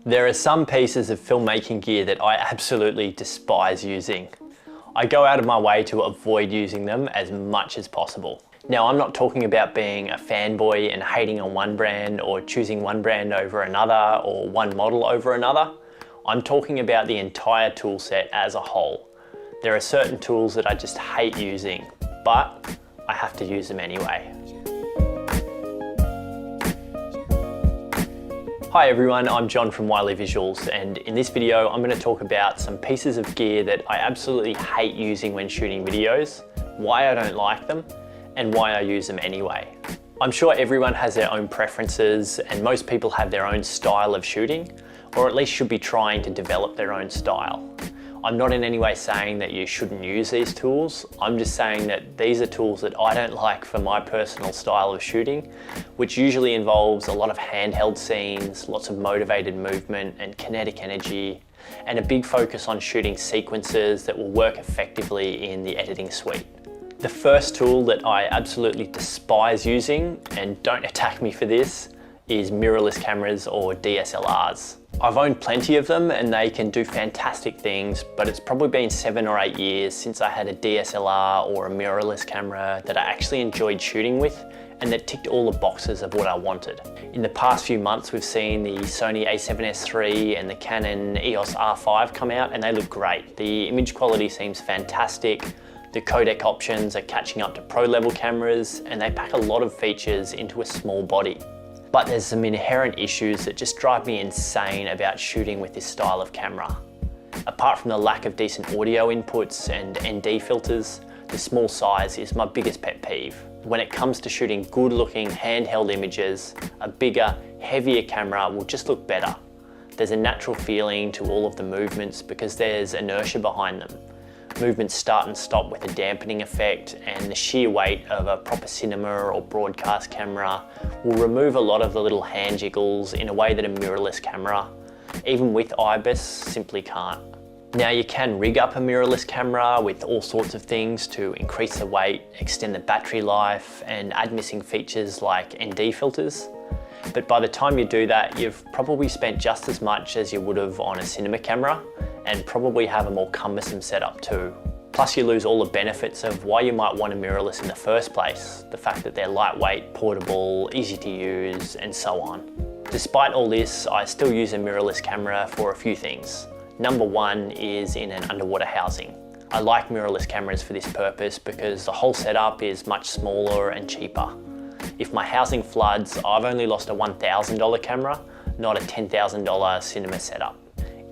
There are some pieces of filmmaking gear that I absolutely despise using. I go out of my way to avoid using them as much as possible. Now, I'm not talking about being a fanboy and hating on one brand or choosing one brand over another or one model over another. I'm talking about the entire tool set as a whole. There are certain tools that I just hate using, but I have to use them anyway. Hi everyone, I'm John from Wiley Visuals, and in this video I'm going to talk about some pieces of gear that I absolutely hate using when shooting videos, why I don't like them, and why I use them anyway. I'm sure everyone has their own preferences and most people have their own style of shooting, or at least should be trying to develop their own style. I'm not in any way saying that you shouldn't use these tools. I'm just saying that these are tools that I don't like for my personal style of shooting, which usually involves a lot of handheld scenes, lots of motivated movement and kinetic energy, and a big focus on shooting sequences that will work effectively in the editing suite. The first tool that I absolutely despise using, and don't attack me for this, is mirrorless cameras or DSLRs. I've owned plenty of them and they can do fantastic things, but it's probably been 7 or 8 years since I had a DSLR or a mirrorless camera that I actually enjoyed shooting with and that ticked all the boxes of what I wanted. In the past few months, we've seen the Sony a7S III and the Canon EOS R5 come out and they look great. The image quality seems fantastic. The codec options are catching up to pro level cameras and they pack a lot of features into a small body. But there's some inherent issues that just drive me insane about shooting with this style of camera. Apart from the lack of decent audio inputs and ND filters, the small size is my biggest pet peeve. When it comes to shooting good looking handheld images, a bigger, heavier camera will just look better. There's a natural feeling to all of the movements because there's inertia behind them. Movements start and stop with a dampening effect, and the sheer weight of a proper cinema or broadcast camera will remove a lot of the little hand jiggles in a way that a mirrorless camera, even with IBIS, simply can't. Now you can rig up a mirrorless camera with all sorts of things to increase the weight, extend the battery life, and add missing features like ND filters. But by the time you do that, you've probably spent just as much as you would have on a cinema camera, and probably have a more cumbersome setup too. Plus you lose all the benefits of why you might want a mirrorless in the first place, the fact that they're lightweight, portable, easy to use, and so on. Despite all this, I still use a mirrorless camera for a few things. Number one is in an underwater housing. I like mirrorless cameras for this purpose because the whole setup is much smaller and cheaper. If my housing floods, I've only lost a $1,000 camera, not a $10,000 cinema setup.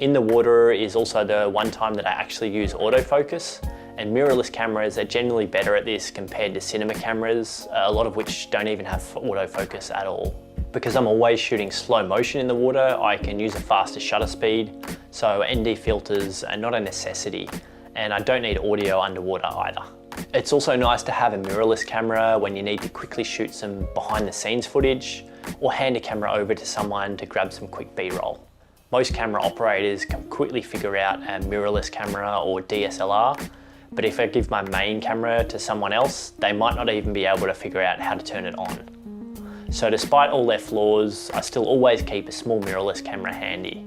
In the water is also the one time that I actually use autofocus, and mirrorless cameras are generally better at this compared to cinema cameras, a lot of which don't even have autofocus at all. Because I'm always shooting slow motion in the water, I can use a faster shutter speed, so ND filters are not a necessity, and I don't need audio underwater either. It's also nice to have a mirrorless camera when you need to quickly shoot some behind the scenes footage, or hand a camera over to someone to grab some quick B-roll. Most camera operators can quickly figure out a mirrorless camera or DSLR, but if I give my main camera to someone else, they might not even be able to figure out how to turn it on. So despite all their flaws, I still always keep a small mirrorless camera handy.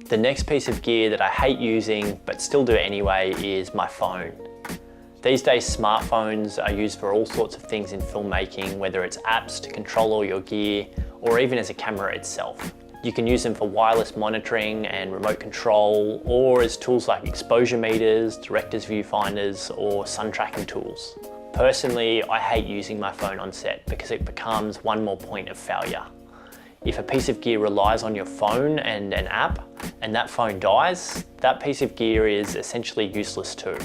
The next piece of gear that I hate using, but still do anyway, is my phone. These days, smartphones are used for all sorts of things in filmmaking, whether it's apps to control all your gear, or even as a camera itself. You can use them for wireless monitoring and remote control, or as tools like exposure meters, director's viewfinders, or sun tracking tools. Personally, I hate using my phone on set because it becomes one more point of failure. If a piece of gear relies on your phone and an app, and that phone dies, that piece of gear is essentially useless too.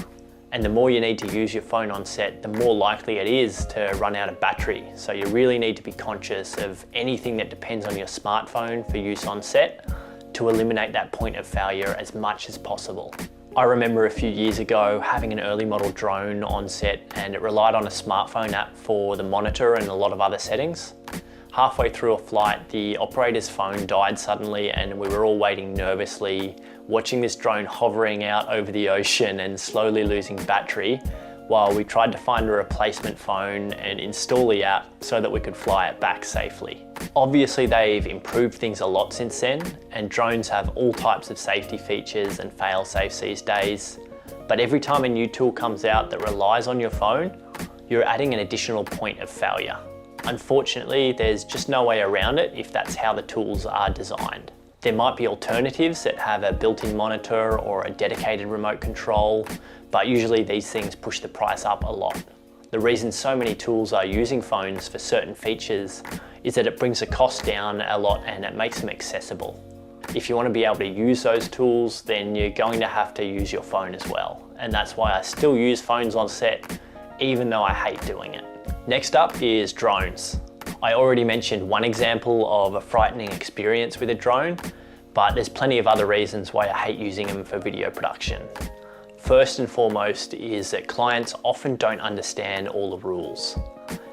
And the more you need to use your phone on set, the more likely it is to run out of battery. So you really need to be conscious of anything that depends on your smartphone for use on set to eliminate that point of failure as much as possible. I remember a few years ago having an early model drone on set and it relied on a smartphone app for the monitor and a lot of other settings. Halfway through a flight, the operator's phone died suddenly and we were all waiting nervously, watching this drone hovering out over the ocean and slowly losing battery, while we tried to find a replacement phone and install the app so that we could fly it back safely. Obviously, they've improved things a lot since then, and drones have all types of safety features and fail-safes these days. But every time a new tool comes out that relies on your phone, you're adding an additional point of failure. Unfortunately, there's just no way around it if that's how the tools are designed. There might be alternatives that have a built-in monitor or a dedicated remote control, but usually these things push the price up a lot. The reason so many tools are using phones for certain features is that it brings the cost down a lot and it makes them accessible. If you want to be able to use those tools, then you're going to have to use your phone as well. And that's why I still use phones on set, even though I hate doing it. Next up is drones. I already mentioned one example of a frightening experience with a drone, but there's plenty of other reasons why I hate using them for video production. First and foremost is that clients often don't understand all the rules.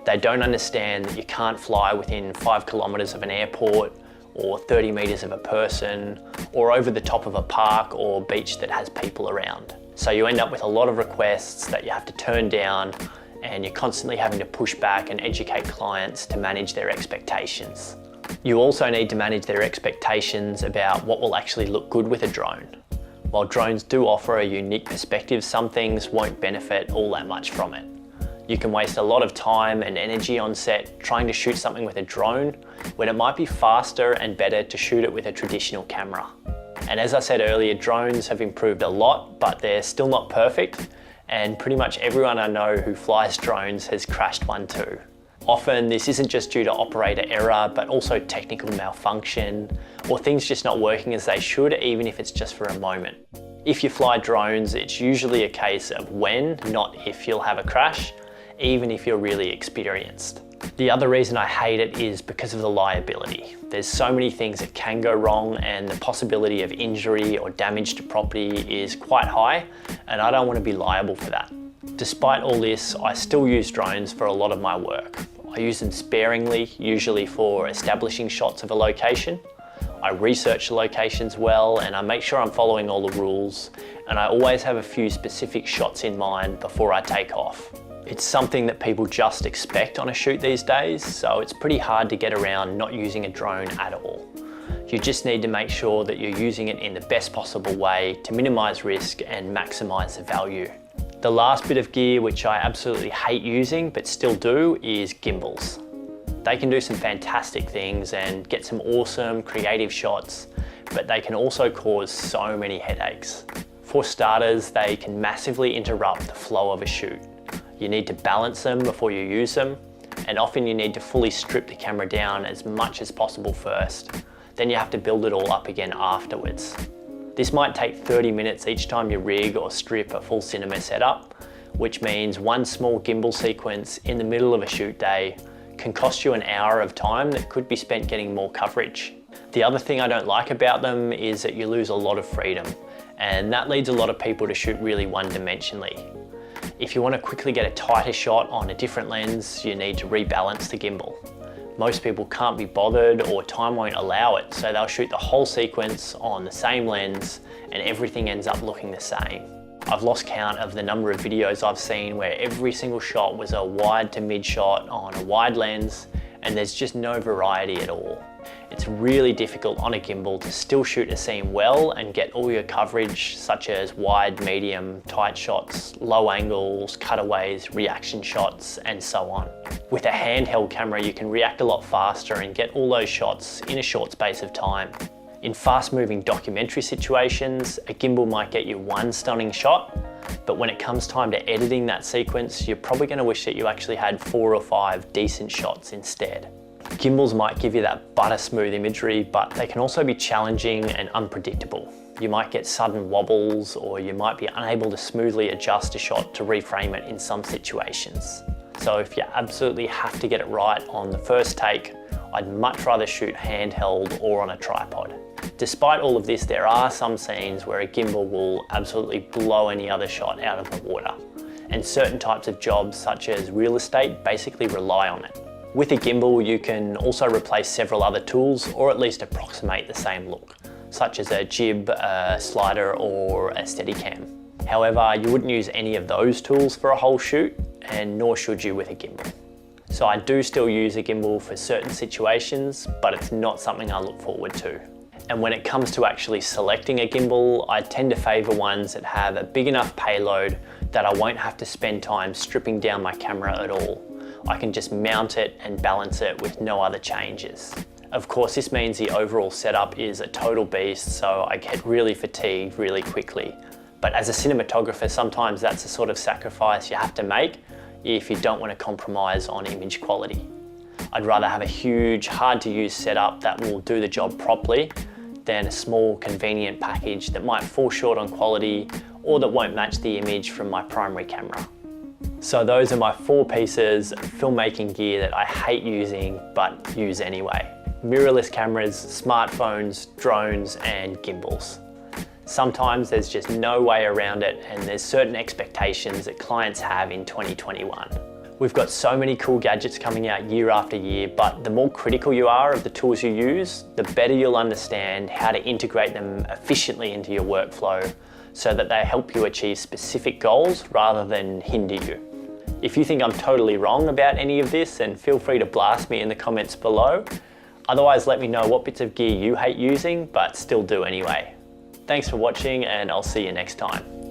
They don't understand that you can't fly within 5 kilometers of an airport, or 30 meters of a person, or over the top of a park or beach that has people around. So you end up with a lot of requests that you have to turn down, and you're constantly having to push back and educate clients to manage their expectations. You also need to manage their expectations about what will actually look good with a drone. While drones do offer a unique perspective, some things won't benefit all that much from it. You can waste a lot of time and energy on set trying to shoot something with a drone when it might be faster and better to shoot it with a traditional camera. And as I said earlier, drones have improved a lot, but they're still not perfect, and pretty much everyone I know who flies drones has crashed one too. Often this isn't just due to operator error, but also technical malfunction, or things just not working as they should, even if it's just for a moment. If you fly drones, it's usually a case of when, not if, you'll have a crash, even if you're really experienced. The other reason I hate it is because of the liability. There's so many things that can go wrong, and the possibility of injury or damage to property is quite high, and I don't want to be liable for that. Despite all this, I still use drones for a lot of my work. I use them sparingly, usually for establishing shots of a location. I research the locations well, and I make sure I'm following all the rules, and I always have a few specific shots in mind before I take off. It's something that people just expect on a shoot these days, so it's pretty hard to get around not using a drone at all. You just need to make sure that you're using it in the best possible way to minimize risk and maximize the value. The last bit of gear which I absolutely hate using but still do is gimbals. They can do some fantastic things and get some awesome creative shots, but they can also cause so many headaches. For starters, they can massively interrupt the flow of a shoot. You need to balance them before you use them, and often you need to fully strip the camera down as much as possible first. Then you have to build it all up again afterwards. This might take 30 minutes each time you rig or strip a full cinema setup, which means one small gimbal sequence in the middle of a shoot day can cost you an hour of time that could be spent getting more coverage. The other thing I don't like about them is that you lose a lot of freedom, and that leads a lot of people to shoot really one-dimensionally. If you want to quickly get a tighter shot on a different lens, you need to rebalance the gimbal. Most people can't be bothered, or time won't allow it, so they'll shoot the whole sequence on the same lens and everything ends up looking the same. I've lost count of the number of videos I've seen where every single shot was a wide to mid shot on a wide lens, and there's just no variety at all. It's really difficult on a gimbal to still shoot a scene well and get all your coverage, such as wide, medium, tight shots, low angles, cutaways, reaction shots, and so on. With a handheld camera, you can react a lot faster and get all those shots in a short space of time. In fast-moving documentary situations, a gimbal might get you one stunning shot, but when it comes time to editing that sequence, you're probably going to wish that you actually had 4 or 5 decent shots instead. Gimbals might give you that butter smooth imagery, but they can also be challenging and unpredictable. You might get sudden wobbles, or you might be unable to smoothly adjust a shot to reframe it in some situations. So if you absolutely have to get it right on the first take, I'd much rather shoot handheld or on a tripod. Despite all of this, there are some scenes where a gimbal will absolutely blow any other shot out of the water, and certain types of jobs such as real estate basically rely on it. With a gimbal, you can also replace several other tools, or at least approximate the same look, such as a jib, a slider, or a Steadicam. However, you wouldn't use any of those tools for a whole shoot, and nor should you with a gimbal. So I do still use a gimbal for certain situations, but it's not something I look forward to. And when it comes to actually selecting a gimbal, I tend to favor ones that have a big enough payload that I won't have to spend time stripping down my camera at all. I can just mount it and balance it with no other changes. Of course, this means the overall setup is a total beast, so I get really fatigued really quickly. But as a cinematographer, sometimes that's the sort of sacrifice you have to make if you don't want to compromise on image quality. I'd rather have a huge, hard to use setup that will do the job properly than a small, convenient package that might fall short on quality or that won't match the image from my primary camera. So those are my 4 pieces of filmmaking gear that I hate using but use anyway. Mirrorless cameras, smartphones, drones, and gimbals. Sometimes there's just no way around it, and there's certain expectations that clients have in 2021. We've got so many cool gadgets coming out year after year, but the more critical you are of the tools you use, the better you'll understand how to integrate them efficiently into your workflow so that they help you achieve specific goals rather than hinder you. If you think I'm totally wrong about any of this, then feel free to blast me in the comments below. Otherwise, let me know what bits of gear you hate using, but still do anyway. Thanks for watching, and I'll see you next time.